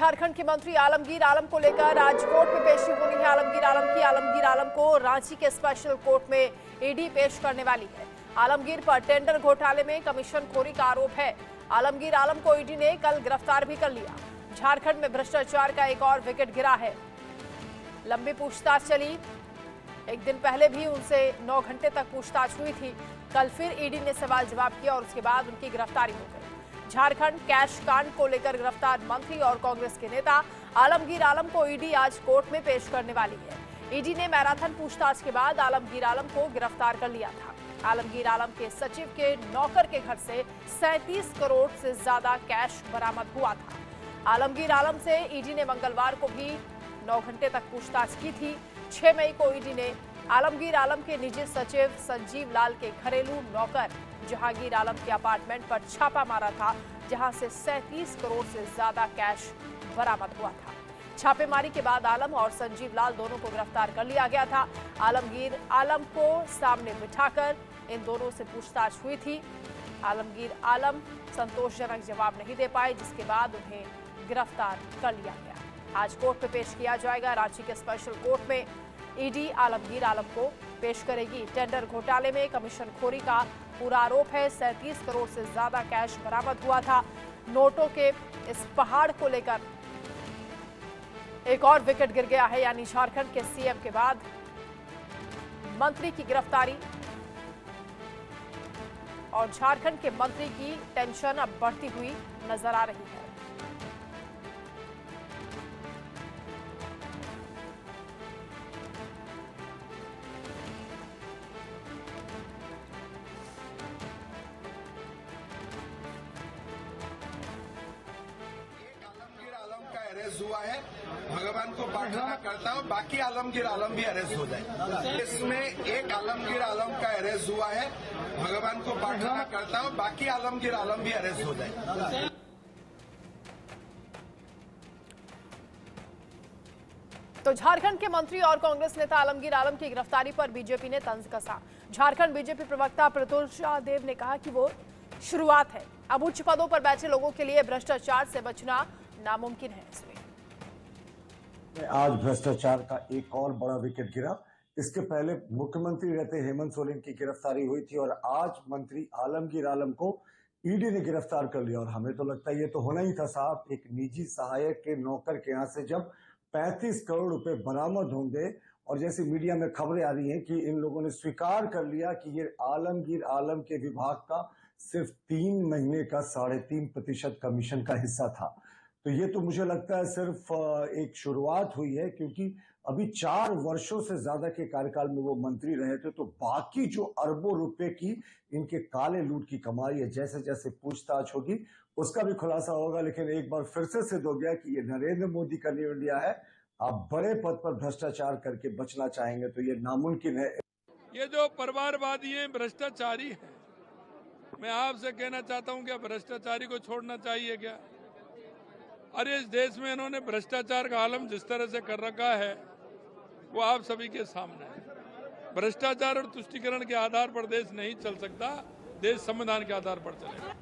झारखंड के मंत्री आलमगीर आलम को लेकर आज कोर्ट में पेशी होनी है आलमगीर आलम को रांची के स्पेशल कोर्ट में ईडी पेश करने वाली है। आलमगीर पर टेंडर घोटाले में कमीशनखोरी का आरोप है। आलमगीर आलम को ईडी ने कल गिरफ्तार भी कर लिया। झारखंड में भ्रष्टाचार का एक और विकेट गिरा है। लंबी पूछताछ चली। एक दिन पहले भी उनसे 9 घंटे तक पूछताछ हुई थी। कल फिर ईडी ने सवाल जवाब किया और उसके बाद उनकी गिरफ्तारी हो गई। झारखंड कैश कांड को लेकर गिरफ्तार मंत्री और कांग्रेस के नेता आलमगीर आलम को ईडी आज कोर्ट में पेश करने वाली है। ईडी ने मैराथन पूछताछ के बाद आलमगीर आलम को गिरफ्तार कर लिया था। आलमगीर आलम के सचिव के नौकर के घर से 37 करोड़ से ज्यादा कैश बरामद हुआ था। आलमगीर आलम से ईडी ने मंगलवार को भी 9 घंटे तक पूछताछ की थी। 6 मई को ईडी ने आलमगीर आलम के निजी सचिव संजीव लाल के घरेलू नौकर जहांगीर आलम के अपार्टमेंट पर छापा मारा था, जहां से 37 करोड़ से ज्यादा कैश बरामद हुआ था। छापेमारी के बाद आलम और संजीव लाल दोनों को गिरफ्तार कर लिया गया था। आलमगीर आलम को सामने बिठाकर इन दोनों से पूछताछ हुई थी। आलमगीर आलम संतोषजनक जवाब नहीं दे पाए, जिसके बाद उन्हें गिरफ्तार कर लिया गया। आज कोर्ट में पेश किया जाएगा। रांची के स्पेशल कोर्ट में ईडी आलमगीर आलम को पेश करेगी। टेंडर घोटाले में कमीशनखोरी का पूरा आरोप है। 37 करोड़ से ज्यादा कैश बरामद हुआ था। नोटों के इस पहाड़ को लेकर एक और विकेट गिर गया है, यानी झारखंड के सीएम के बाद मंत्री की गिरफ्तारी और झारखंड के मंत्री की टेंशन अब बढ़ती हुई नजर आ रही है। हुआ है, भगवान को प्रार्थना करता हूँ बाकी आलमगीर आलम भी अरेस्ट हो जाए। इसमें एक आलमगीर आलम का अरेस्ट हुआ है, भगवान को प्रार्थना करता हूँ बाकी आलमगीर आलम भी अरेस्ट हो जाए। तो झारखंड के मंत्री और कांग्रेस नेता आलमगीर आलम की गिरफ्तारी पर बीजेपी ने तंज कसा। झारखंड बीजेपी प्रवक्ता प्रतुल शाहदेव ने कहा कि वो शुरुआत है। अब उच्च पदों पर बैठे लोगों के लिए भ्रष्टाचार से बचना नामुमकिन है। इसमें आज भ्रष्टाचार का एक और बड़ा विकेट गिरा। इसके पहले मुख्यमंत्री रहते हेमंत सोरेन की गिरफ्तारी हुई थी और आज मंत्री आलमगीर आलम को ईडी ने गिरफ्तार कर लिया। और हमें तो लगता है ये तो होना ही था साहब। एक निजी सहायक के नौकर के यहाँ से जब 35 करोड़ रुपए बरामद होंगे और जैसे मीडिया में खबरें आ रही हैं कि इन लोगों ने स्वीकार कर लिया कि ये आलमगीर आलम के विभाग का सिर्फ 3 महीने का 3.5% कमीशन का हिस्सा था। तो ये तो मुझे लगता है सिर्फ एक शुरुआत हुई है, क्योंकि अभी 4 वर्षों से ज्यादा के कार्यकाल में वो मंत्री रहे थे। तो बाकी जो अरबों रुपए की इनके काले लूट की कमाई है, जैसे जैसे पूछताछ होगी उसका भी खुलासा होगा। लेकिन एक बार फिर से सिद्ध हो गया कि ये नरेंद्र मोदी का न्यू इंडिया है। आप बड़े पद पर भ्रष्टाचार करके बचना चाहेंगे तो ये नामुमकिन है। ये जो परिवारवादी हैं, भ्रष्टाचारी हैं, मैं आपसे कहना चाहता हूं कि भ्रष्टाचारी को छोड़ना चाहिए क्या? अरे इस देश में इन्होंने भ्रष्टाचार का आलम जिस तरह से कर रखा है वो आप सभी के सामने है। भ्रष्टाचार और तुष्टीकरण के आधार पर देश नहीं चल सकता, देश संविधान के आधार पर चलेगा।